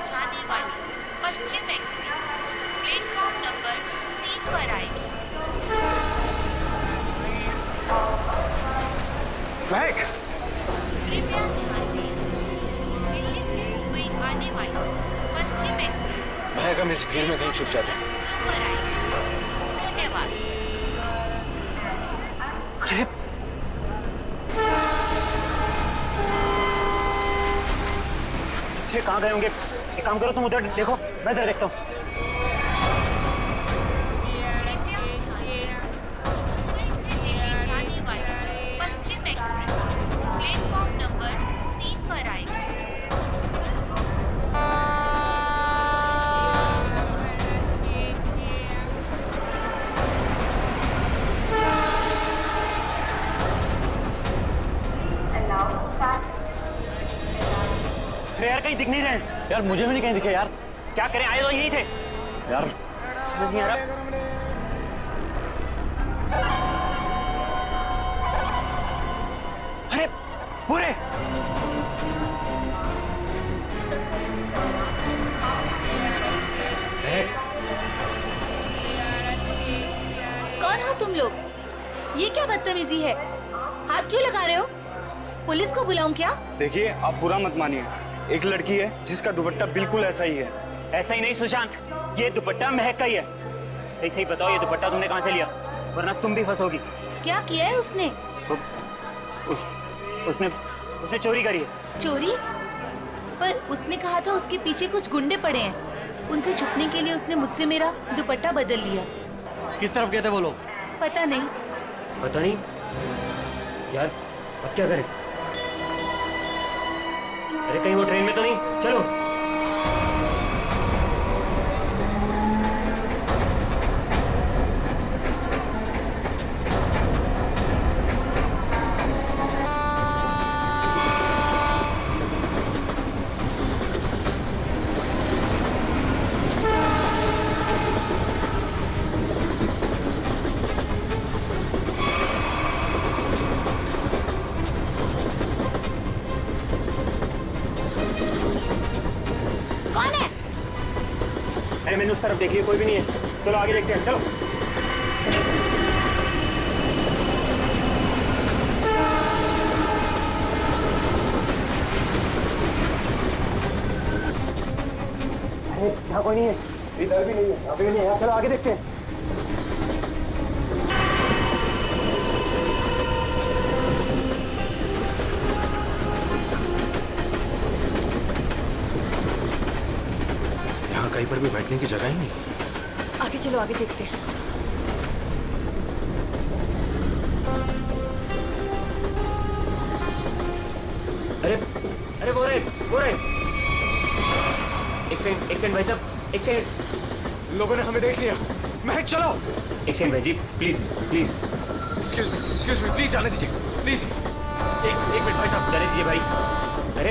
जाने वाली पश्चिम express platform number 3 पर आएगी। महक, कृपया ध्यान दें, दिल्ली से मुंबई आने वाली पश्चिम एक्सप्रेस महक, हम इस भीड़ में कहीं छुप जाते हैं। 2 पर आएगी। धन्यवाद। अरे ये कहाँ गए होंगे? एक काम करो, तुम उधर देखो, मैं इधर देखता हूँ। कृपया ध्यान दें, मुंबई से दिल्ली जाने वाली पश्चिम एक्सप्रेस प्लेटफॉर्म नंबर 3 पर आएगी। अरे यार, कहीं दिख नहीं रहे यार, मुझे भी नहीं कहीं दिखे यार। क्या करें, आए तो यही थे यार, समझ नहीं आ रहा। अरे पूरे कौन हो तुम लोग? ये क्या बदतमीजी है? हाथ क्यों लगा रहे हो? पुलिस को बुलाऊं क्या? देखिए, आप बुरा मत मानिए, एक लड़की है जिसका दुपट्टा बिल्कुल ऐसा ही है। ऐसा ही नहीं सुशांत, ये दुपट्टा महक का ही है। सही सही बताओ, ये दुपट्टा तुमने कहाँ से लिया? वरना तुम भी फंसोगी। क्या किया है उसने? उसने चोरी करी है। चोरी? पर उसने कहा था उसके पीछे कुछ गुंडे पड़े हैं। उनसे छुपने के लिए उसने मुझसे मेरा दुपट्टा बदल लिया। किस तरफ गए थे वो लोग? पता नहीं। पता नहीं यार, अब क्या करें? अरे कहीं वो ट्रेन में तो नहीं? चलो। अरे मैंने उस तरफ देख लिया, कोई भी नहीं है। चलो आगे देखते हैं, चलो। अरे यहाँ कोई नहीं है, इधर भी नहीं है, यहाँ भी नहीं है। चलो आगे देखते हैं। कहीं पर भी बैठने की जगह ही नहीं। आगे चलो, आगे देखते हैं। अरे अरे वो रहे। एक सेकंड भाई साहब, एक सेकंड। लोगों ने हमें देख लिया। महक चलो। एक सेकंड भाई जी, प्लीज। एक्सक्यूज मी, प्लीज जाने दीजिए, प्लीज। एक मिनट भाई साहब, जाने दीजिए भाई। अरे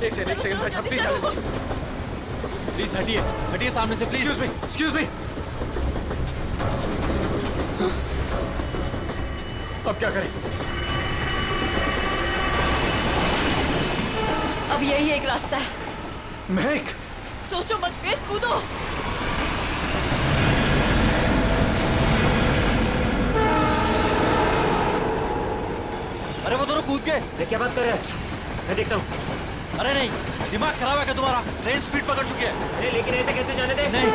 एक सेकंड भाई साहब, प्लीज जाने दीजिए। प्लीज हटिए सामने से, प्लीज। Excuse me. अब क्या करें? अब यही एक रास्ता है। महक, सोचो मत, फिर कूदो। अरे वो दोनों कूद गए। अरे क्या बात कर रहे हैं? मैं देखता हूँ। अरे नहीं, दिमाग खराब है क्या तुम्हारा? ट्रेन स्पीड पकड़ चुकी है। अरे लेकिन ऐसे कैसे जाने दे? नहीं।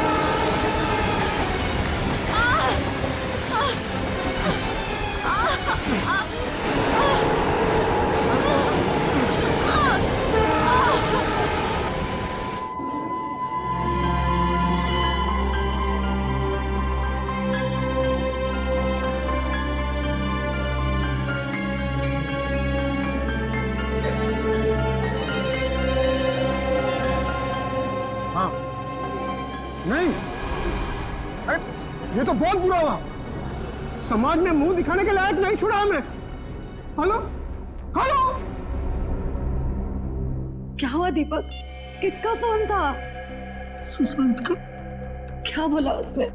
नहीं, अरे ये तो बहुत बुरा हुआ। समाज में मुंह दिखाने के लायक नहीं छोड़ा हमें। हेलो हेलो, क्या हुआ दीपक? किसका फोन था? सुशांत का। क्या बोला उसने?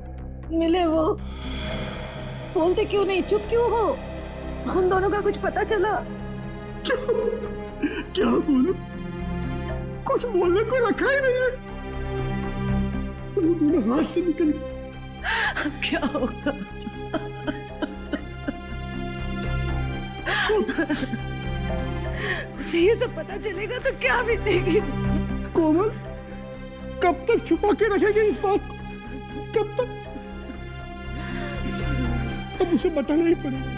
मिले वो? बोलते क्यों नहीं, चुप क्यों हो? उन दोनों का कुछ पता चला? क्या बोलूं? कुछ बोलने को रखा ही नहीं है। वो दोनों हाथ से निकल गए। अब क्या होगा? उसे ये सब पता चलेगा तो क्या बीतेगी उस पर? कोमल कब तक छुपा के रखेगी इस बात को? कब तक? अब उसे बताना ही पड़ेगा।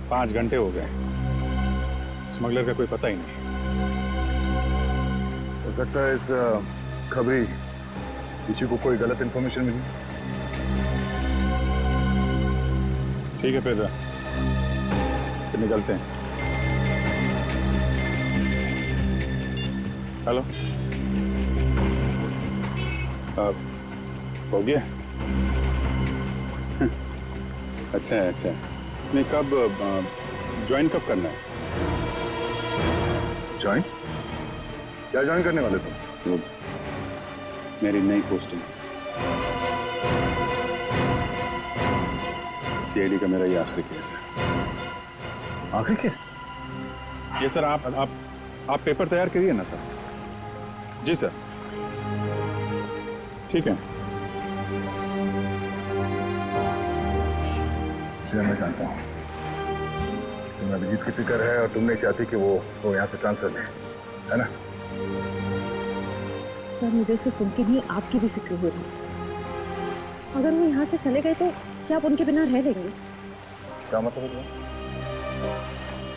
पाँच घंटे हो गए, स्मगलर का कोई पता ही नहीं। हो सकता है इस खबरी किसी को कोई गलत इंफॉर्मेशन मिली। ठीक है फिर निकलते हैं। हेलो, हो गया? अच्छा है, अच्छा। नहीं, कब ज्वाइन कब करना है? ज्वाइन? क्या ज्वाइन करने वाले तुम? वो मेरी नई पोस्टिंग। सीआईडी का मेरा ये आखिरी केस है। आखिरी केस? ये सर, आप पेपर तैयार करिए ना सर। जी सर, ठीक है। मैं जानता हूँ तुम्हें अभिजीत की फिक्र है और तुम नहीं चाहती कि वो यहाँ से ट्रांसफर ले, है ना? सर मुझे सिर्फ उनकी नहीं आपकी भी फिक्र हो रही है। अगर वो यहाँ से चले गए तो क्या आप उनके बिना रह लेंगे? क्या मतलब है?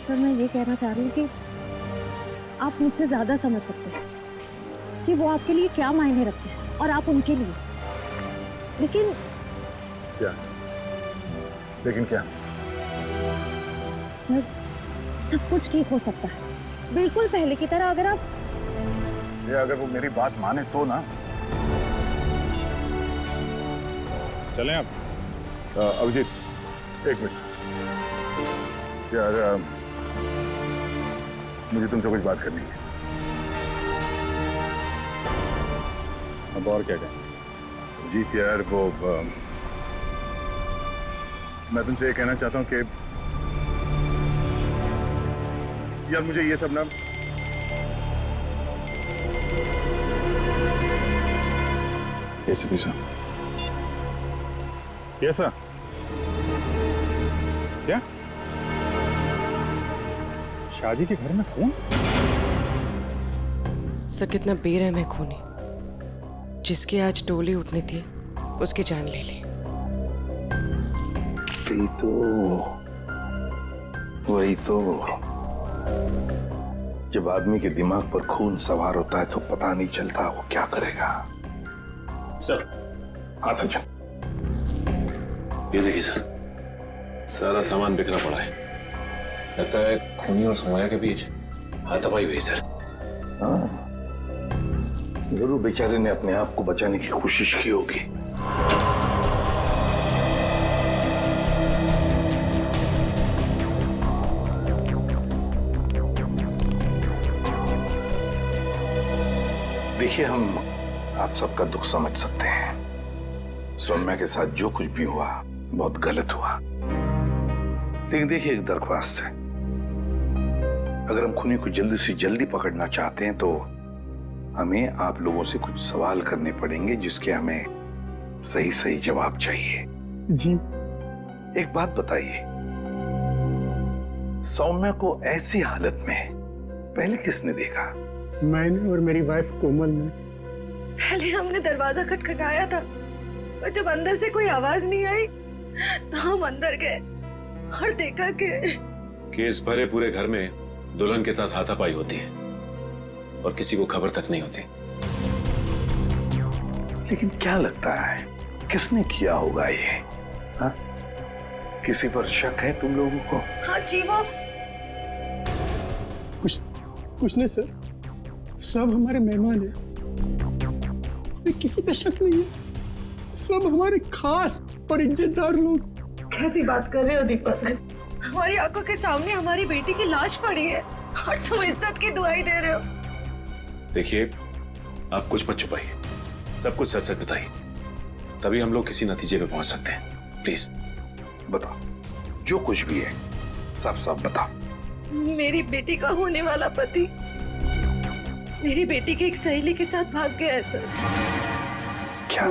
सर मैं ये कहना चाह रही हूँ कि आप मुझसे ज्यादा समझ सकते हैं कि वो आपके लिए क्या मायने रखते हैं और आप उनके लिए। लेकिन क्या? लेकिन क्या? सर सब कुछ ठीक हो सकता है, बिल्कुल पहले की तरह। अगर आप अगर वो मेरी बात माने तो ना। चलें आप? अभिजीत एक मिनट यार, मुझे तुमसे कुछ बात करनी है। अब और क्या कहें? अभिजीत यार, वो मैं तुमसे ये कहना चाहता हूँ कि यार मुझे ये सब ना एसीपी साहब। Yes sir. क्या? शादी के घर में खून? सर कितना बेरहम है खूनी। जिसकी आज डोली उठनी थी उसकी जान ले ली। वही तो जब आदमी के दिमाग पर खून सवार होता है तो पता नहीं चलता वो क्या करेगा। सर। हाँ सचिन। ये देखिए सर, सारा सामान बिखरा पड़ा है। लगता है खूनी और सोमाया के बीच हाथापाई हुई सर। हाँ, जरूर बेचारे ने अपने आप को बचाने की कोशिश की होगी। देखिए, हम आप सबका दुख समझ सकते हैं। सौम्या के साथ जो कुछ भी हुआ बहुत गलत हुआ। लेकिन देखिए, एक दरख्वास्त है। अगर हम खूनी को जल्दी से जल्दी पकड़ना चाहते हैं तो हमें आप लोगों से कुछ सवाल करने पड़ेंगे जिसके हमें सही सही जवाब चाहिए। जी। एक बात बताइए, सौम्या को ऐसी हालत में पहले किसने देखा? मैंने और मेरी वाइफ कोमल ने। पहले हमने दरवाजा खटखटाया था, पर जब अंदर से कोई आवाज नहीं आई तो हम अंदर गए और देखा कि केस भरे पूरे घर में दुल्हन के साथ हाथापाई होती है और किसी को खबर तक नहीं होती। लेकिन क्या लगता है किसने किया होगा ये? हाँ? किसी पर शक है तुम लोगों को? हाँ जी, वो कुछ नहीं सर, सब हमारे मेहमान हैं। हमें किसी पे शक नहीं है। सब हमारे खास और इज्जतदार लोग। कैसी बात कर रहे हो दीपक? हमारी आंखों के सामने हमारी बेटी की लाश पड़ी है और तुम इज्जत की दुआई दे रहे हो। देखिए, आप कुछ मत छुपाइए, सब कुछ सच सच बताइए, तभी हम लोग किसी नतीजे पे पहुंच सकते हैं। प्लीज बताओ, जो कुछ भी है साफ साफ बताओ। मेरी बेटी का होने वाला पति मेरी बेटी की एक सहेली के साथ भाग गया है सर। क्या?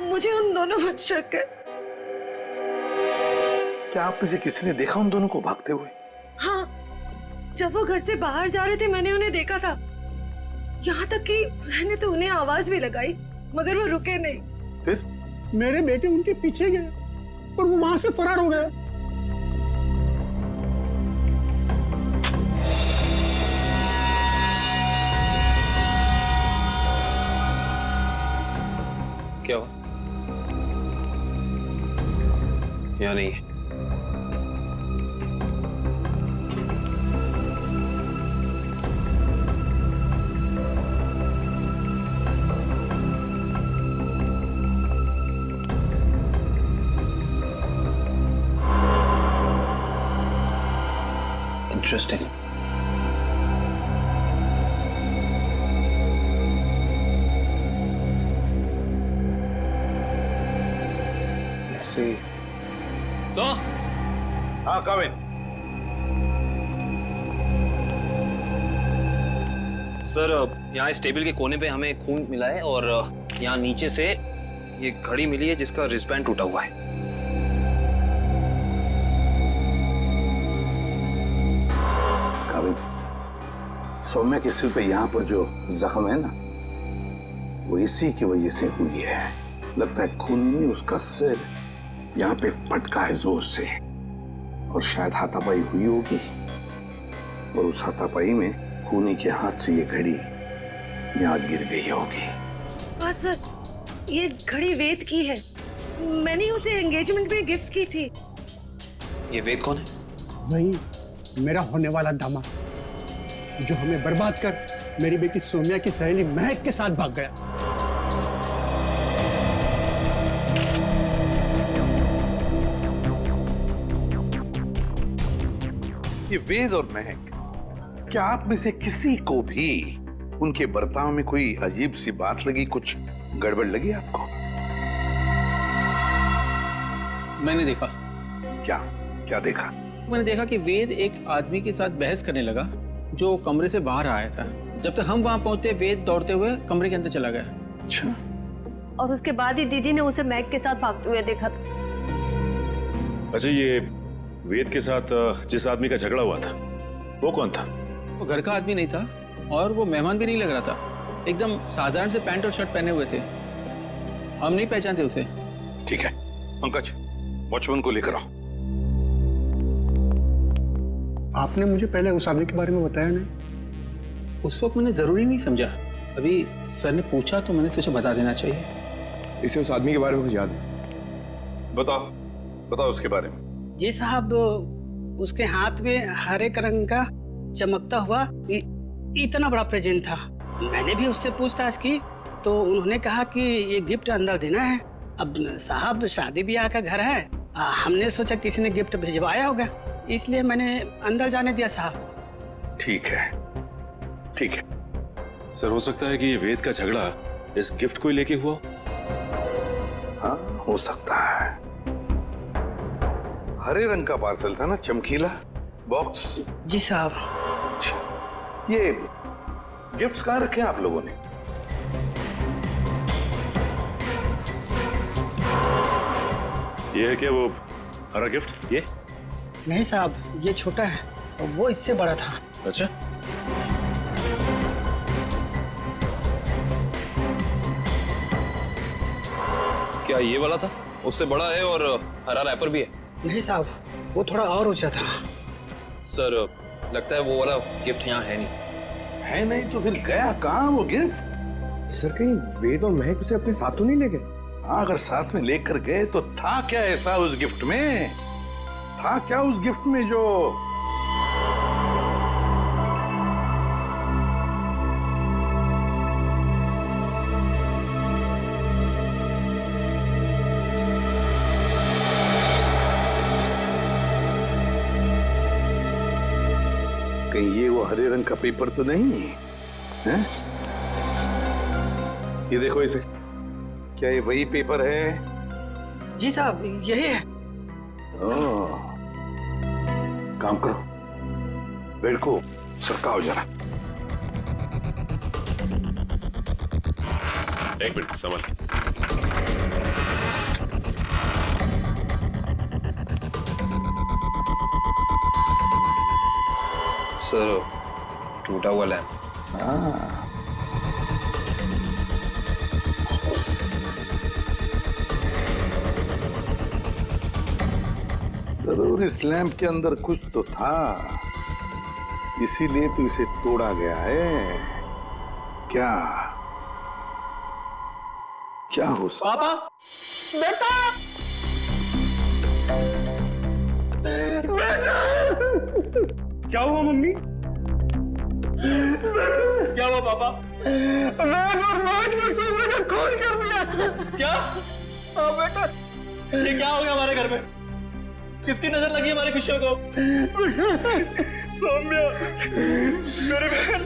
मुझे उन दोनों पर शक है। क्या आप में से किसी ने देखा उन दोनों को भागते हुए? हाँ, जब वो घर से बाहर जा रहे थे मैंने उन्हें देखा था। यहाँ तक कि मैंने तो उन्हें आवाज भी लगाई मगर वो रुके नहीं। फिर मेरे बेटे उनके पीछे गए और वो वहां से फरार हो गए। क्या हुआ? यहाँ नहीं है। इंटरेस्टिंग। सर, हाँ कविन। सर, यहाँ इस टेबल के कोने पे हमें खून मिला है और यहाँ नीचे से ये घड़ी मिली है जिसका रिस्टबैंड टूटा हुआ है। कविन, सौम्या के सिर पे यहाँ पर जो जख्म है ना, वो इसी की वजह से हुई है। लगता है खून में उसका सिर यहाँ पे पटका है जोर से और शायद हाथापाई हुई होगी और उस हाथापाई में खूनी के हाथ से ये घड़ी यहाँ गिर गई होगी। हाँ सर, ये घड़ी वेद की है। मैंने उसे एंगेजमेंट में गिफ्ट की थी। ये वेद कौन है? वही मेरा होने वाला दामाद जो हमें बर्बाद कर मेरी बेटी सोम्या की सहेली महक के साथ भाग गया। ये वेद और महक, क्या आप में से किसी को भी उनके बर्ताव में कोई अजीब सी बात लगी, कुछ गड़बड़ लगी आपको? मैंने देखा। क्या क्या देखा? मैंने देखा कि वेद एक आदमी के साथ बहस करने लगा जो कमरे से बाहर आया था। जब तक हम वहां पहुंचे वेद दौड़ते हुए कमरे के अंदर चला गया। अच्छा। और उसके बाद ही दीदी ने उसे मैग के साथ भागते हुए देखा था। अच्छा, ये वेद के साथ जिस आदमी का झगड़ा हुआ था वो कौन था? वो घर का आदमी नहीं था और वो मेहमान भी नहीं लग रहा था। एकदम साधारण से पैंट और शर्ट पहने हुए थे। हम नहीं पहचानते उसे। ठीक है पंकज, वॉचमैन को लेकर आओ। आपने मुझे पहले उस आदमी के बारे में बताया नहीं। उस वक्त मैंने जरूरी नहीं समझा। अभी सर ने पूछा तो मैंने सोचा बता देना चाहिए। इसे उस आदमी के बारे में कुछ याद है? बताओ बताओ उसके बारे में। जी साहब, उसके हाथ में हरे रंग का चमकता हुआ इतना बड़ा प्रेजेंट था। मैंने भी उससे पूछताछ की तो उन्होंने कहा कि ये गिफ्ट अंदर देना है। अब साहब शादी ब्याह का घर है, हमने सोचा किसी ने गिफ्ट भिजवाया होगा, इसलिए मैंने अंदर जाने दिया साहब। ठीक है ठीक है। सर, हो सकता है कि ये वेद का झगड़ा इस गिफ्ट को ही लेके हुआ। हाँ हो सकता है। हरे रंग का पार्सल था ना, चमकीला बॉक्स। जी साहब। ये गिफ्ट्स कहाँ रखे हैं आप लोगों ने? ये है क्या वो हरा गिफ्ट? ये नहीं साहब, ये छोटा है और वो इससे बड़ा था। अच्छा, क्या ये वाला था? उससे बड़ा है और हरा रैपर भी है। नहीं साहब, वो थोड़ा और ऊंचा था। सर, लगता है वो वाला गिफ्ट यहाँ है नहीं। है नहीं तो फिर गया कहाँ वो गिफ्ट? सर, कहीं वेद और महक उसे अपने साथ तो नहीं ले गए? हाँ, अगर साथ में लेकर गए तो था क्या ऐसा उस गिफ्ट में? था क्या उस गिफ्ट में जो कहीं ये वो हरे रंग का पेपर तो नहीं है? ये देखो इसे, क्या ये वही पेपर है? जी साहब, यही है। ओह, काम करो, बेड को सरकाओ जरा। एक मिनट संभल। सर, टूटा हुआ लैंप। जरूर इस लैंप के अंदर कुछ तो था, इसीलिए तो इसे तोड़ा गया है। क्या क्या हो पापा, बेटा, बेटा, क्या हुआ मम्मी? क्या हुआ पापा? मैं और रोज में सोने का खून कर दिया। क्या? हाँ बेटा, ये क्या हो गया हमारे घर में? किसकी नजर लगी हमारी खुशियों को? सौम्या, मेरे बहन।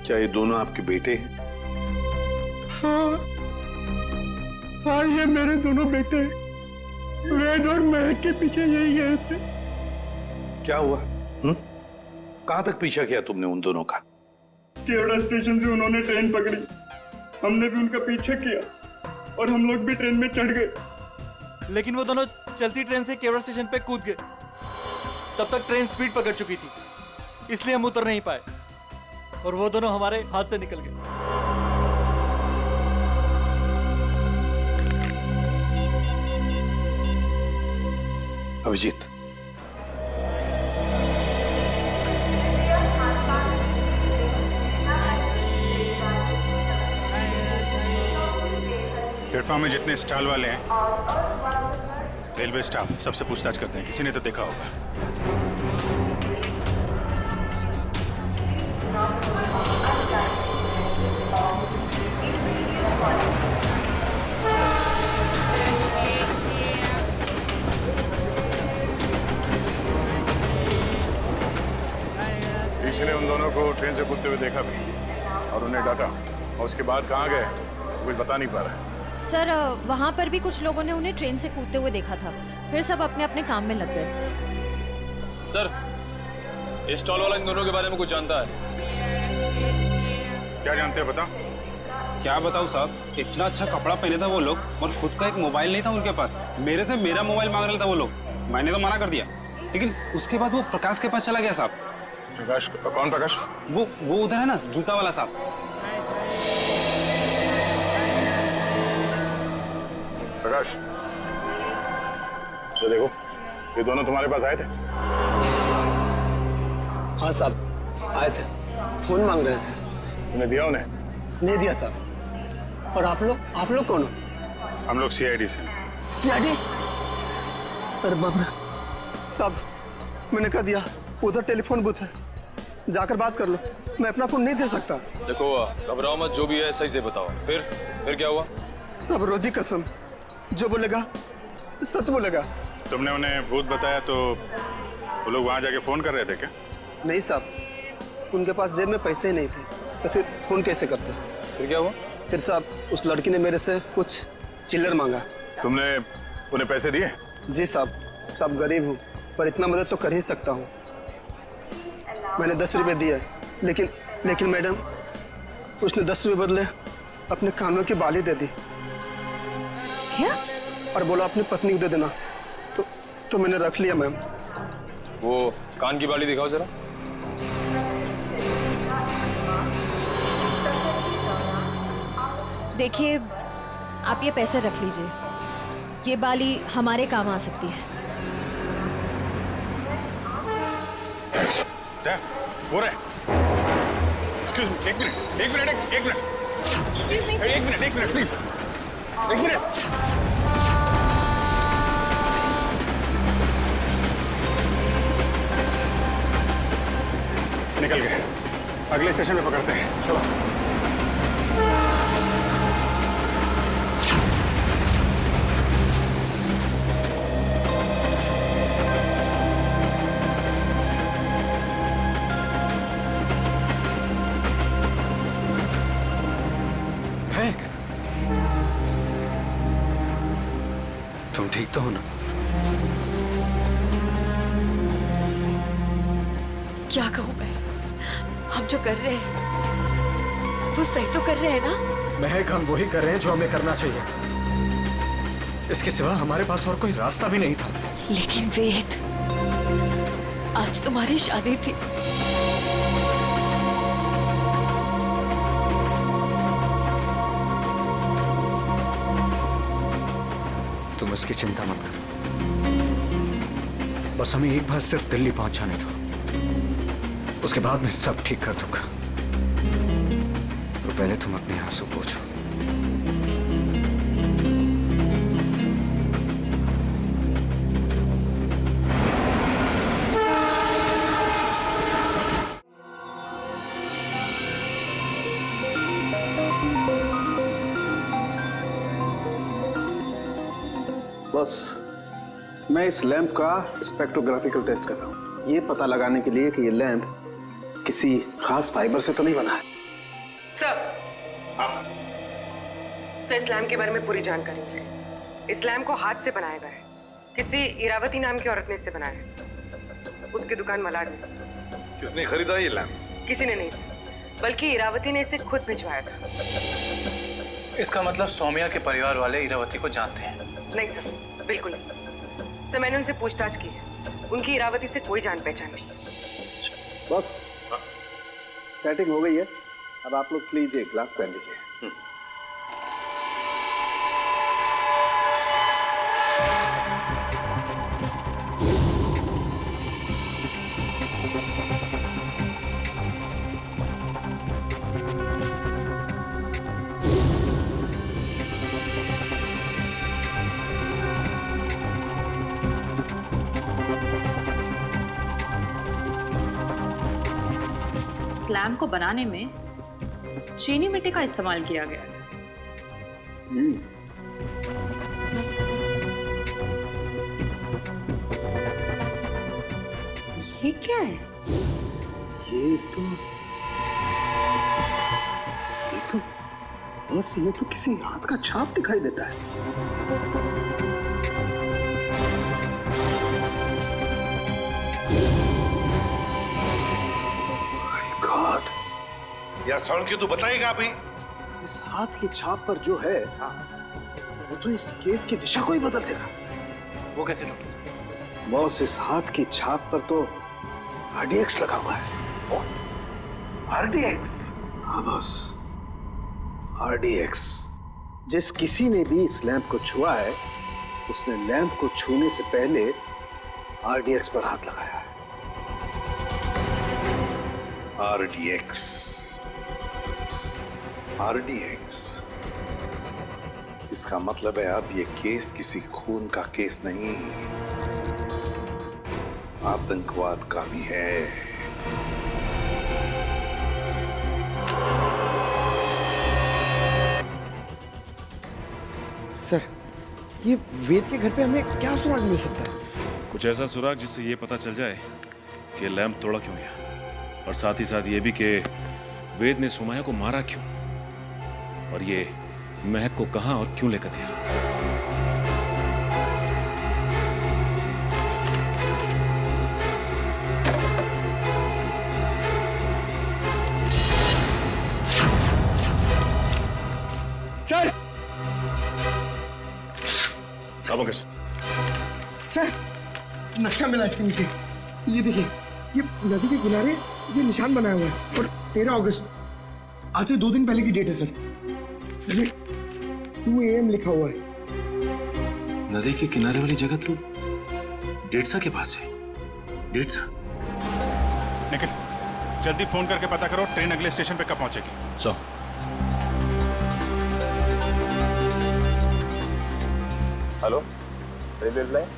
क्या ये दोनों आपके बेटे हैं? हाँ, ये मेरे दोनों बेटे वेद और महक के पीछे यही गए थे। क्या हुआ? कहां तक पीछा किया तुमने उन दोनों का? केवड़ा स्टेशन से उन्होंने ट्रेन पकड़ी, हमने भी उनका पीछा किया और हम लोग भी ट्रेन में चढ़ गए। लेकिन वो दोनों चलती ट्रेन से केवड़ा स्टेशन पे कूद गए। तब तक ट्रेन स्पीड पकड़ चुकी थी, इसलिए हम उतर नहीं पाए और वो दोनों हमारे हाथ से निकल गए। अभिजीत, प्लेटफॉर्म में जितने स्टॉल वाले हैं, रेलवे स्टाफ, सबसे पूछताछ करते हैं। किसी ने तो देखा होगा। किसी ने उन दोनों को ट्रेन से कूदते हुए देखा भी और उन्हें डांटा, और उसके बाद कहाँ गए कुछ बता नहीं पा रहे। सर, वहाँ पर भी कुछ लोगों ने उन्हें ट्रेन से कूदते हुए देखा था, फिर सब अपने अपने काम में लग गए। सर, ये स्टॉल वाला इन दोनों के बारे में कुछ जानता है? क्या जानते हैं बता? क्या बताऊं साहब, इतना अच्छा कपड़ा पहने था वो लोग और खुद का एक मोबाइल नहीं था उनके पास। मेरे से मेरा मोबाइल मांग रहा था वो लोग, मैंने तो मना कर दिया, लेकिन उसके बाद वो प्रकाश के पास चला गया साहब। प्रकाश? कौन प्रकाश? वो उधर है ना, जूता वाला साहब। प्रकाश, तो देखो, ये दोनों तुम्हारे पास आए थे? हाँ साहब, आए थे, फोन मांग रहे थे। तुमने दिया उन्हें? नहीं दिया साहब। और आप लोग कौन हो? हम लोग CID से। CID? अरे बाप रे साहब, मैंने कह दिया उधर टेलीफोन बूथ है, जाकर बात कर लो, मैं अपना फोन नहीं दे सकता। देखो, घबराओ मत, जो भी है सही से बताओ। फिर क्या हुआ? सब रोजी कसम, जो बोलेगा सच बोलेगा। तुमने उन्हें भूत बताया तो वो लोग वहां जाके फोन कर रहे थे क्या? नहीं साहब, उनके पास जेब में पैसे ही नहीं थे, तो फिर फोन कैसे करते? फिर क्या हुआ? फिर साहब, उस लड़की ने मेरे से कुछ चिल्लर मांगा। तुमने उन्हें पैसे दिए? जी साहब गरीब हूँ, पर इतना मदद तो कर ही सकता हूँ। मैंने 10 रुपए दिए, लेकिन मैडम, उसने 10 रुपए बदले अपने कानों की बाली दे दी। क्या? और बोला अपनी पत्नी को दे देना, तो मैंने रख लिया मैम। वो कान की बाली दिखाओ जरा। देखिए, आप ये पैसे रख लीजिए, ये बाली हमारे काम आ सकती है। हो रहा है। Excuse me, एक मिनट प्लीज, एक मिनट। निकल गए, अगले स्टेशन पे पकड़ते हैं, चलो। तुम ठीक तो हो ना? क्या कहूँ मैं? हम जो कर रहे हैं वो सही तो कर रहे हैं ना? महक, हम वही कर रहे हैं जो हमें करना चाहिए था। इसके सिवा हमारे पास और कोई रास्ता भी नहीं था। लेकिन वेद, आज तुम्हारी शादी थी। तुम उसकी चिंता मत करो, बस हमें एक बार सिर्फ दिल्ली पहुंच जाने दो, उसके बाद मैं सब ठीक कर दूंगा। तो पहले तुम अपने आंसू पोंछो। बस मैं इस लैंप का स्पेक्ट्रोग्राफिकल टेस्ट कर रहा हूँ, ये पता लगाने के लिए कि ये लैंप किसी खास फाइबर से तो नहीं बना है। सर, इस लैम्प के बारे में पूरी जानकारी थी। इस लैम्प को हाथ से बनाया गया है। किसी इरावती नाम की औरत ने इसे बनाया है। उसकी दुकान मलाड में से। किसने खरीदा ये लैंप? किसी ने नहीं सर, बल्कि इरावती ने इसे खुद भिजवाया था। इसका मतलब सौम्या के परिवार वाले इरावती को जानते हैं? नहीं सर, बिल्कुल नहीं। सर, मैंने उनसे पूछताछ की है, उनकी इरावती से कोई जान पहचान नहीं। बस सेटिंग हो गई है, अब आप लोग प्लीज एक ग्लास पहन लीजिए। लैम्प को बनाने में चीनी मिट्टी का इस्तेमाल किया गया है। ये क्या है? ये तो बस ये तो किसी हाथ का छाप दिखाई देता है। यार साउंड क्यों तो बताएगा अभी? इस हाथ की छाप पर जो है वो तो इस केस की दिशा को ही बदल देगा। वो कैसे डॉक्टर साहब? बॉस, इस हाथ की छाप पर तो RDX लगा हुआ है। वो RDX? हाँ बॉस, RDX। जिस किसी ने भी इस लैंप को छुआ है उसने लैंप को छूने से पहले RDX पर हाथ लगाया है। RDX। इसका मतलब है अब ये केस किसी खून का केस नहीं, आतंकवाद का भी है। सर, ये वेद के घर पे हमें क्या सुराग मिल सकता है? कुछ ऐसा सुराग जिससे ये पता चल जाए कि लैंप तोड़ा क्यों गया, और साथ ही साथ ये भी कि वेद ने सुमाया को मारा क्यों, और ये महक को कहां और क्यों लेकर गया। सर! अब कैसे? सर, नक्शा मिला इसके नीचे। ये देखिए, ये नदी के किनारे ये निशान बनाया हुआ है और 13 अगस्त, आज से 2 दिन पहले की डेट है सर। 2 AM लिखा हुआ है। नदी के किनारे वाली जगह तो डेढ़सा के पास है। डेढ़सा? निखिल, जल्दी फोन करके पता करो ट्रेन अगले स्टेशन पे कब पहुंचेगी। So hello, railway line.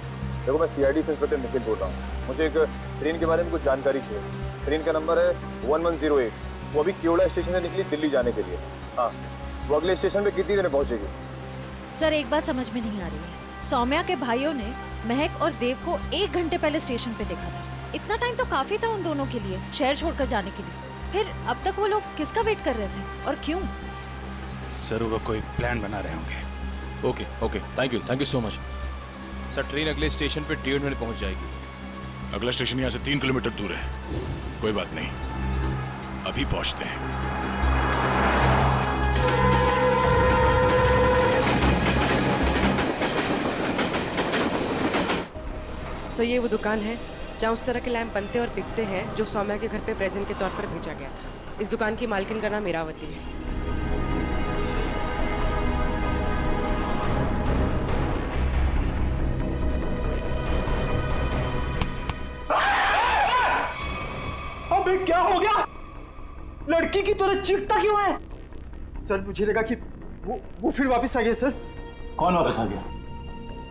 देखो, मैं CID से इंस्पेक्टर निखिल बोल रहा हूँ। मुझे एक ट्रेन के बारे में कुछ जानकारी चाहिए। ट्रेन का नंबर है 1108। वो अभी केवड़ा स्टेशन से निकली दिल्ली जाने के लिए। हाँ, वो अगले स्टेशन पे कितनी देर में पहुंचेगी? सर, एक बात समझ में नहीं आ रही है। सौम्या के भाइयों ने महक और देव को 1 घंटे पहले स्टेशन पे देखा था। इतना टाइम तो काफी था उन दोनों के लिए शहर छोड़कर जाने के लिए। फिर अब तक वो लोग किसका वेट कर रहे थे और क्यों? जरूर वो कोई प्लान बना रहे होंगे। Okay, thank you so much. Sir train अगले स्टेशन पे 1.5 मिनट पहुंच जाएगी। अगला स्टेशन यहाँ से 3 किलोमीटर दूर है। कोई बात नहीं, अभी पहुंचते हैं। सर ये वो दुकान है जहाँ उस तरह के लैंप बनते और बिकते हैं जो सौम्या के घर पे प्रेजेंट के तौर पर भेजा गया था। इस दुकान की मालकिन का नाम इरावती है। अबे क्या हो गया? लड़की की तरह चीखता क्यों है? सर मुझे लगा कि वो फिर वापस आ गया सर। कौन वापस आ गया?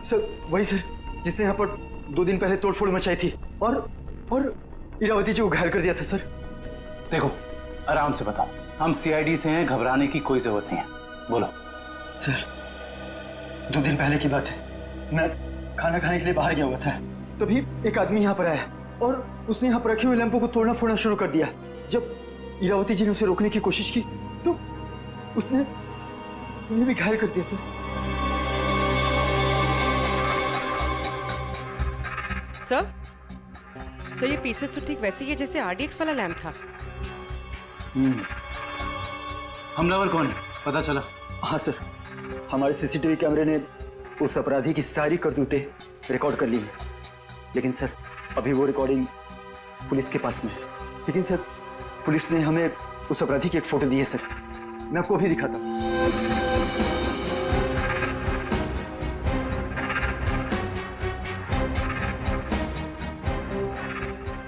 सर वही सर जिसने यहाँ पर 2 दिन पहले तोड़फोड़ मचाई थी और इरावती जी को घायल कर दिया था सर। देखो आराम से बताओ, हम सीआईडी से हैं, घबराने की कोई जरूरत नहीं है, बोलो। सर 2 दिन पहले की बात है, मैं खाना खाने के लिए बाहर गया हुआ था, तभी एक आदमी यहाँ पर आया और उसने यहाँ पर रखे हुए लैंपों को तोड़ना फोड़ना शुरू कर दिया। जब इरावती जी ने उसे रोकने की कोशिश की तो उसने उन्हें भी घायल कर दिया सर। सर ये पीसेस तो ठीक वैसे ही है जैसे आरडीएक्स वाला लैंप था। हमलावर कौन है पता चला? हाँ सर, हमारे सीसीटीवी कैमरे ने उस अपराधी की सारी करतूतें रिकॉर्ड कर ली हैं, लेकिन सर अभी वो रिकॉर्डिंग पुलिस के पास में है। लेकिन सर पुलिस ने हमें उस अपराधी की एक फोटो दी है सर, मैं आपको अभी दिखाता हूँ।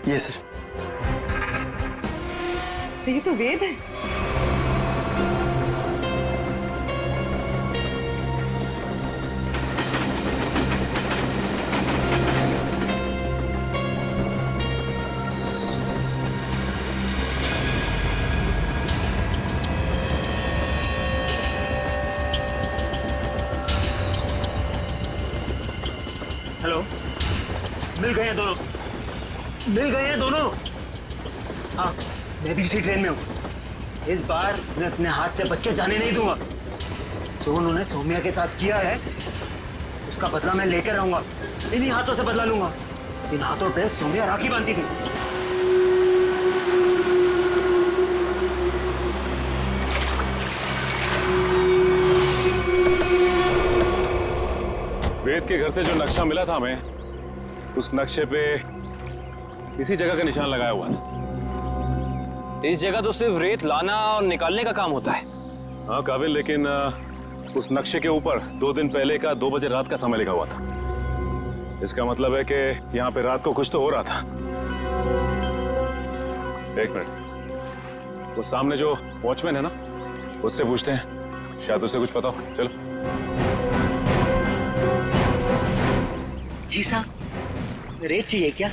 ये सर ये तो वेद है। हेलो, मिल गए हैं दोनों, मिल गए हैं दोनों। हाँ मैं भी इसी ट्रेन में हूँ। इस बार मैं अपने हाथ से बच के जाने नहीं दूंगा। जो उन्होंने सौम्या के साथ किया है उसका बदला मैं लेकर रहूंगा। इन्हीं हाथों से बदला लूंगा जिन हाथों पे सौम्या राखी बांधती थी। वेद के घर से जो नक्शा मिला था हमें, उस नक्शे पे इसी जगह का निशान लगाया हुआ था। इस जगह तो सिर्फ रेत लाना और निकालने का काम होता है। हाँ काबिल, लेकिन उस नक्शे के ऊपर 2 दिन पहले का 2 बजे रात का समय लिखा हुआ था। इसका मतलब है कि यहाँ पे रात को कुछ तो हो रहा था। 1 मिनट, वो सामने जो वॉचमैन है ना, उससे पूछते हैं, शायद उसे कुछ पता हो। चलो। जी साहब, रेत चाहिए क्या?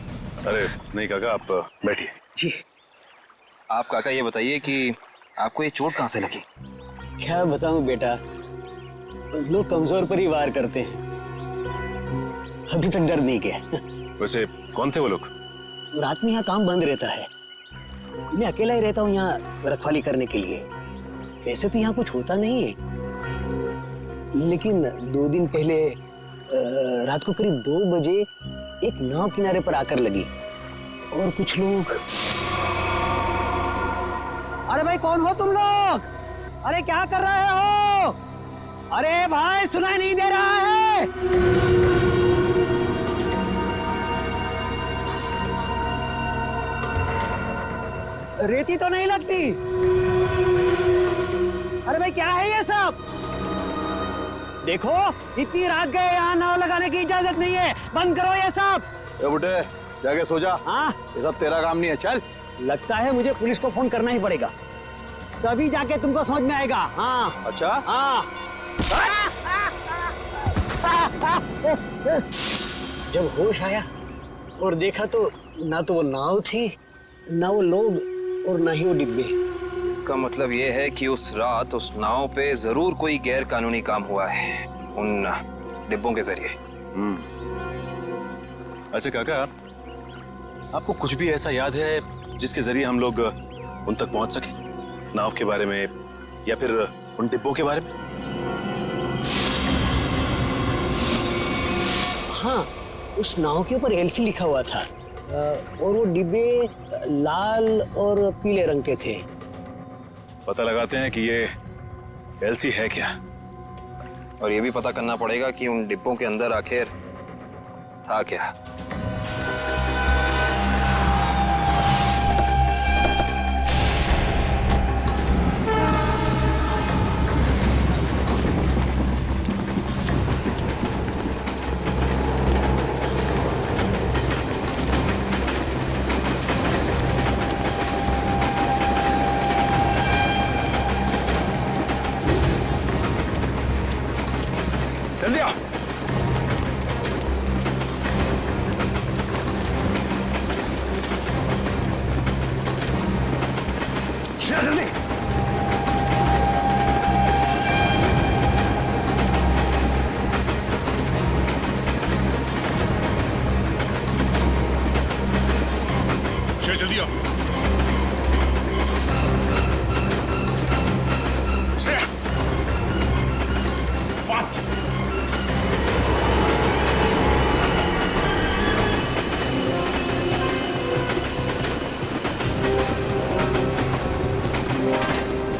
अरे नहीं काका, आप बैठिए। जी। आप काका ये बताइए कि आपको ये चोट कहाँ से लगी? क्या बताऊं बेटा, लोग कमजोर पर ही वार करते हैं, अभी तक दर्द नहीं किया। वैसे कौन थे वो लोग? रात में यहाँ काम बंद रहता है, मैं अकेला ही रहता हूँ यहाँ रखवाली करने के लिए। वैसे तो यहाँ कुछ होता नहीं है, लेकिन 2 दिन पहले रात को करीब 2 बजे एक नाव किनारे पर आकर लगी और कुछ लोग। अरे भाई कौन हो तुम लोग? अरे क्या कर रहे हो? अरे भाई सुनाई नहीं दे रहा है? रेती तो नहीं लगती। अरे भाई क्या है ये सब? देखो इतनी रात गए, यहाँ नाव लगाने की इजाजत नहीं है, बंद करो ये सब। ए बुड्ढे जाके सो जा। हाँ ये सब तेरा काम नहीं है, चल। लगता है मुझे पुलिस को फोन करना ही पड़ेगा, तभी जाके तुमको समझ में आएगा। हाँ अच्छा। हाँ। जब होश आया और देखा तो ना तो वो नाव थी, ना वो लोग, और ना ही वो डिब्बे। इसका मतलब ये है कि उस रात उस नाव पे जरूर कोई गैर कानूनी काम हुआ है उन डिब्बों के जरिए। अच्छा काका, आपको कुछ भी ऐसा याद है जिसके जरिए हम लोग उन तक पहुंच सके? नाव के बारे में या फिर उन डिब्बों के बारे में? हाँ उस नाव के ऊपर एलसी लिखा हुआ था और वो डिब्बे लाल और पीले रंग के थे। पता लगाते हैं कि ये एलसी है क्या, और ये भी पता करना पड़ेगा कि उन डिब्बों के अंदर आखिर था क्या। जल्दी आओ। जल्दी। जल्दी आओ। Fast.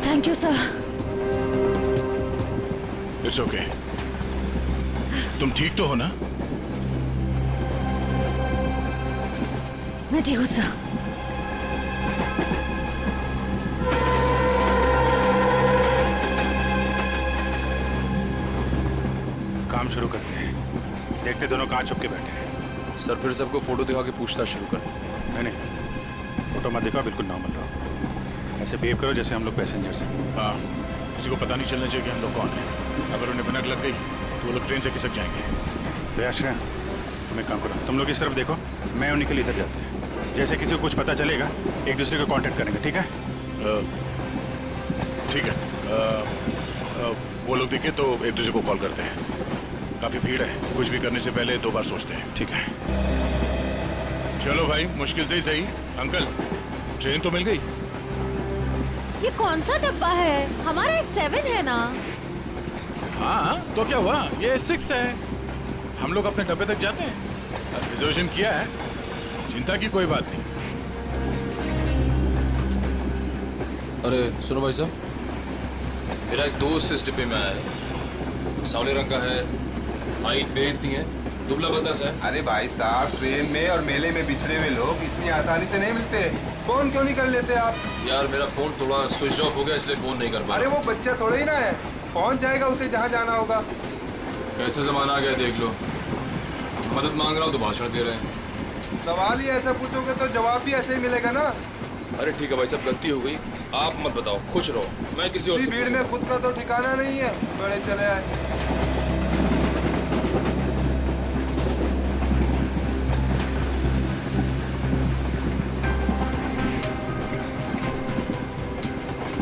Thank you sir. It's okay. तुम ठीक तो हो ना? मैं ठीक हूँ सर। काम शुरू करते हैं। देखते दोनों कहाँ छुप के बैठे हैं। सर फिर सबको फोटो दिखा के पूछताछ शुरू करते हैं। नहीं, फोटो मत दिखाओ, बिल्कुल नॉर्मल रहो। ऐसे बिहेव करो जैसे हम लोग पैसेंजर्स हैं। हाँ, किसी को पता नहीं चलना चाहिए कि हम लोग कौन हैं। अगर उन्हें भनक लग गई तो वो लोग ट्रेन से खिसक जाएंगे। तो अच्छा, तुम एक काम करो, तुम लोग इस तरफ देखो, मैं और निकल इधर जाते हैं। जैसे किसी को कुछ पता चलेगा एक दूसरे को कांटेक्ट करेंगे, ठीक है? ठीक है। वो लोग दिखे तो एक दूसरे को कॉल करते हैं। काफी भीड़ है, कुछ भी करने से पहले 2 बार सोचते हैं। ठीक है, चलो भाई, मुश्किल से ही सही। अंकल, ट्रेन तो मिल गई। ये कौन सा डब्बा है? हमारा 7 है ना? हाँ, तो क्या हुआ, ये 6 है। हम लोग अपने डब्बे तक जाते हैं। रिजर्वेशन किया है, चिंता की कोई बात नहीं। अरे सुनो भाई साहब, मेरा एक दोस्त इस डिब्बे में आया है। सावले रंग का है, हाइट मेरी इतनी है, दुबला पतला सा है। अरे भाई साहब, ट्रेन में और मेले में बिछड़े हुए लोग इतनी आसानी से नहीं मिलते। फोन क्यों नहीं कर लेते आप? यार मेरा फोन थोड़ा स्विच ऑफ हो गया, इसलिए फोन नहीं कर पा। अरे वो बच्चा थोड़ा ही ना है, पहुंच जाएगा उसे जहाँ जाना होगा। कैसे जमाना आ गया देख लो, मदद मांग रहा हूँ तो भाषण दे रहे हैं। सवाल ही ऐसा पूछोगे तो जवाब भी ऐसे ही मिलेगा ना। अरे ठीक है भाई साहब, गलती हो गई, आप मत बताओ, खुश रहो, मैं किसी और से भीड़ में खुद का तो ठिकाना नहीं है, बड़े चले आए।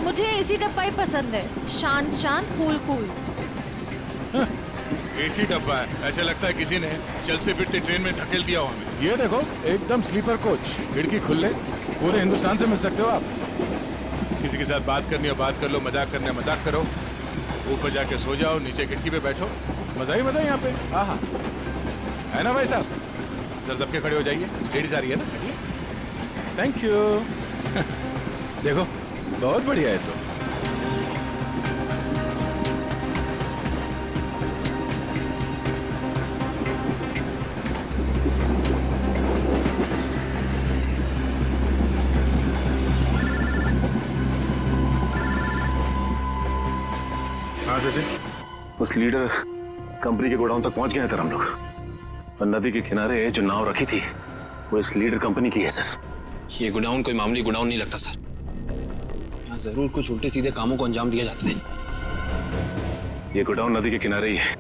मुझे एसी डब्बा ही पसंद है, शांत शांत, कूल कूल। एसी डब्बा है, ऐसे लगता है किसी ने चलते फिरते ट्रेन में धकेल दिया हो हमें। ये देखो, एकदम स्लीपर कोच, खिड़की खुले, पूरे हिंदुस्तान से मिल सकते हो आप। किसी के साथ बात करनी हो बात कर लो, मजाक करना मजाक करो, ऊपर जाके सो जाओ, नीचे खिड़की पे बैठो, मजा ही मजा यहाँ पे। हाँ हाँ, है ना भाई साहब? सर दब के खड़े हो जाइए, लेडीज आ रही है ना। Thank you. देखो, बहुत बढ़िया है। तो हाँ सचिन, उस लीडर कंपनी के गोडाउन तक पहुंच गए हैं सर हम लोग। और नदी के किनारे जो नाव रखी थी वो इस लीडर कंपनी की है सर। ये गोडाउन कोई मामूली गोडाउन नहीं लगता सर, यहाँ जरूर कुछ उल्टे सीधे कामों को अंजाम दिया जाता है। ये गोडाउन नदी के किनारे ही है,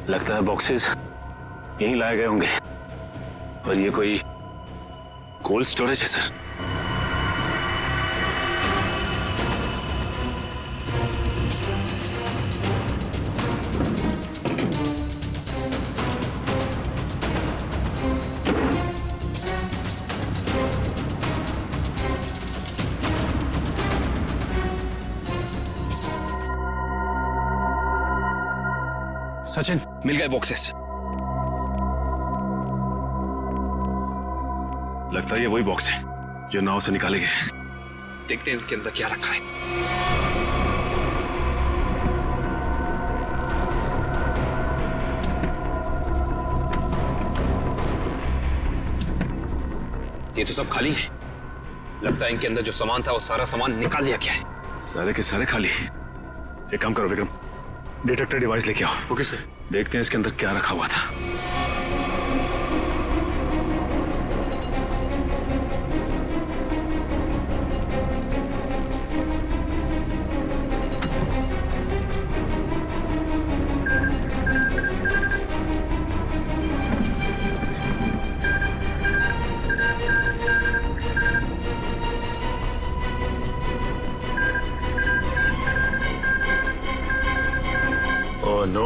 लगता है बॉक्सेस यहीं लाए गए होंगे। और ये कोई कोल्ड स्टोरेज है सर। सचिन, मिल गए बॉक्सेस। लगता है ये वही बॉक्स है जो नाव से निकाले गए। देखते हैं इनके अंदर क्या रखा है। ये तो सब खाली है। लगता है इनके अंदर जो सामान था वो सारा सामान निकाल लिया गया है। सारे के सारे खाली। एक काम करो विक्रम, डिटेक्टर डिवाइस लेके आओ। Okay sir. देखते हैं इसके अंदर क्या रखा हुआ था। ओह नो,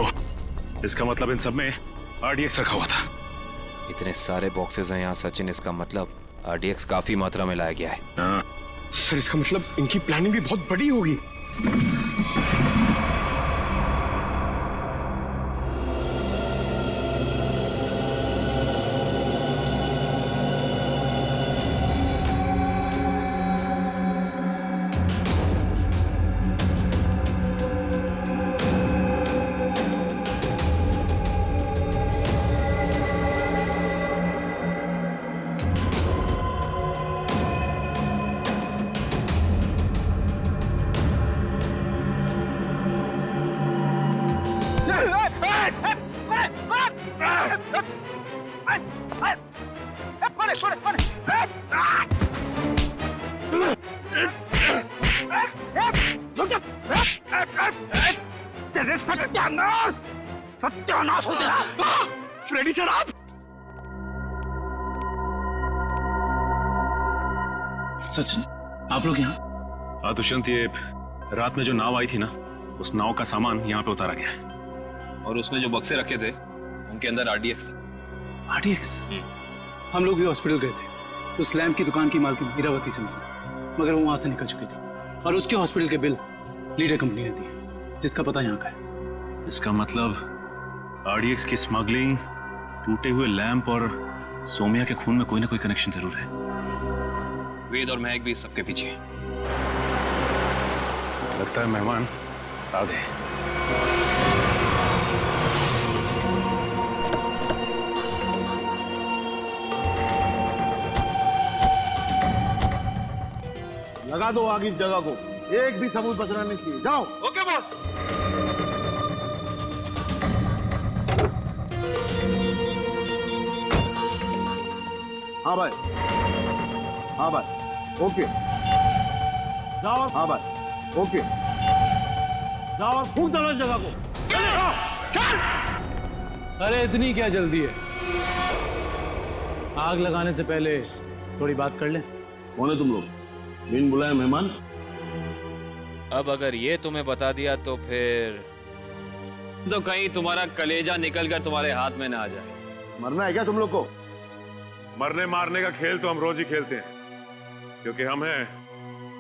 इसका मतलब इन सब में RDX रखा हुआ था। इतने सारे बॉक्सेस हैं यहाँ सचिन, इसका मतलब RDX काफी मात्रा में लाया गया है। हाँ। सर इसका मतलब इनकी प्लानिंग भी बहुत बड़ी होगी। सत्यानाश हो तेरा। फ्रेडी सर आप? सचिन, आप लोग यहाँ? हाँ दुष्यंत, ये रात में जो नाव आई थी ना, उस नाव का सामान यहाँ पे उतारा गया है। और उसमें जो बक्से रखे थे उनके अंदर RDX था। RDX? हम लोग भी हॉस्पिटल गए थे। उस लैम्प की दुकान की मालकिन इरावती से मिली, मगर वो वहां से निकल चुकी थी और उसके हॉस्पिटल के बिल लीडर कंपनी ने दिए, जिसका पता यहाँ का है। इसका मतलब RDX की स्मगलिंग, टूटे हुए लैंप और सोमिया के खून में कोई ना कोई कनेक्शन जरूर है। वेद और महक भी इस सबके पीछे। लगता है मेहमान आ गए। लगा दो आग इस जगह को, एक भी सबूत बचना नहीं चाहिए। जाओ। Okay boss. हाँ भाई, हाँ भाई, ओके। जाओ। हाँ भाई, ओके। जाओ, फूंक दो इस जगह को। अरे इतनी क्या जल्दी है? आग लगाने से पहले थोड़ी बात कर लें। कौन है तुम लोग? बिन बुलाए मेहमान? अब अगर ये तुम्हें बता दिया तो फिर तो कहीं तुम्हारा कलेजा निकल कर तुम्हारे हाथ में ना आ जाए। मरना है क्या तुम लोग को? मरने मारने का खेल तो हम रोज ही खेलते हैं, क्योंकि हम हैं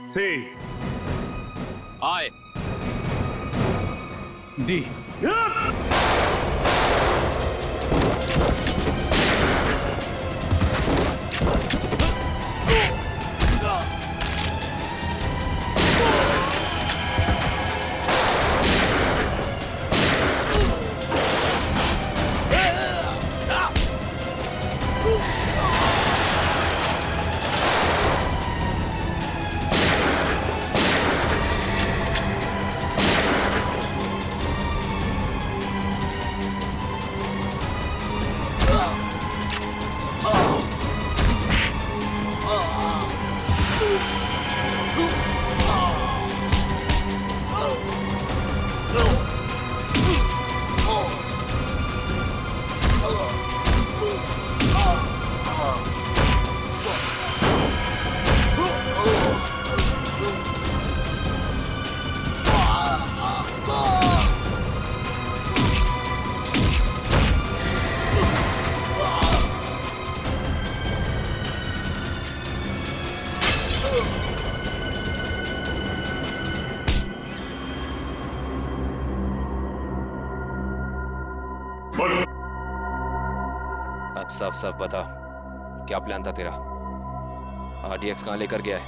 सी आई डी। अब साफ साफ बता, क्या प्लान था तेरा? RDX कहाँ लेकर गया है?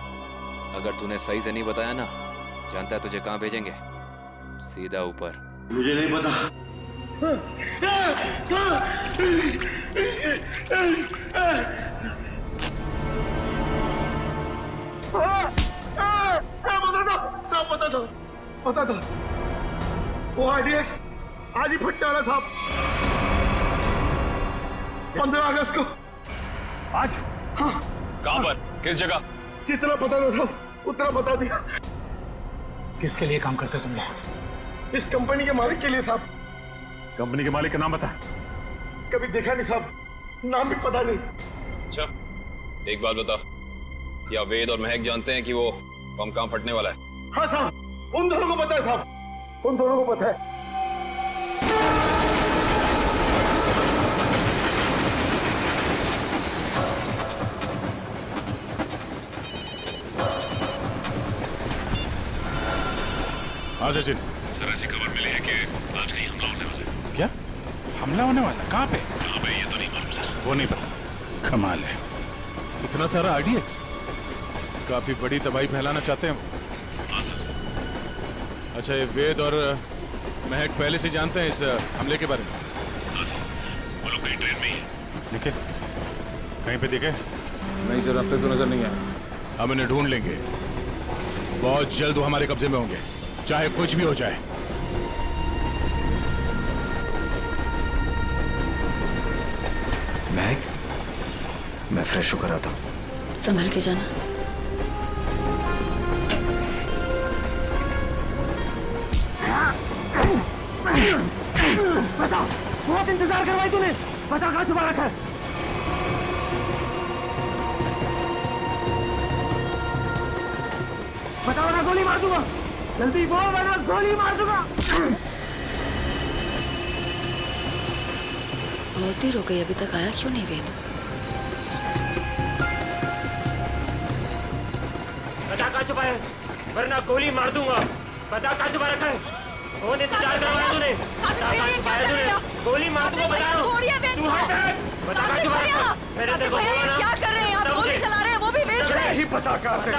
अगर तूने सही से नहीं बताया ना, जानता है तुझे कहाँ भेजेंगे? सीधा ऊपर। मुझे नहीं पता। पता था वो RDX आज ही फटने वाला था। 15 अगस्त को। आज? हाँ। कहाँ पर? किस जगह? जितना पता था उतना बता दिया। किसके लिए काम करते हो तुम लोग? इस कंपनी के मालिक के लिए साहब। कंपनी के मालिक का नाम बता। कभी देखा नहीं साहब, नाम भी पता नहीं। अच्छा, एक बात बता, क्या वेद और महक जानते हैं कि वो बम कहाँ फटने वाला है? हाँ साहब, उन दोनों को पता है साहब, उन दोनों को पता है। हाँ सचिन। सर ऐसी खबर मिली है कि आज कहीं हमला होने वाला है। क्या हमला होने वाला? कहाँ पे? कहाँ पे ये तो नहीं मालूम सर। वो नहीं पता। कमाल है, इतना सारा RDX, काफी बड़ी तबाही फैलाना चाहते हैं। हाँ सर। अच्छा, ये वेद और महक पहले से जानते हैं इस हमले के बारे में? हाँ सर, वो लोग कहीं ट्रेन में ही है। निखिल कहीं पे दिखे? नहीं सर, अब तक तो नजर नहीं आया। हम इन्हें ढूंढ लेंगे, बहुत जल्द वो हमारे कब्जे में होंगे, चाहे कुछ भी हो जाए। महक, मैं फ्रेश होकर आता हूँ। संभल के जाना। बता, बहुत इंतजार करवाई तूने। बता कहाँ छुपा रखा है? बता वरना गोली मार दूंगा। जल्दी बोल वरना गोली मार दूंगा। बहुत देर हो गई, अभी तक आया क्यों नहीं वेद? बता कहाँ छुपा है, वरना गोली मार दूंगा। बता कहाँ छुपा रखा है? बहुत इंतजार करवाया तूने। बता कहाँ छुपाया तूने? गोली मार दूंगा, बता रहा हूँ। तू हट। बता कहाँ छुपा रखा है? मैंने तेरे को बोला ना। क्या कर रहे हैं आप? गोली चला रहे हैं, वो भी वेद में। नहीं पता कहाँ पे।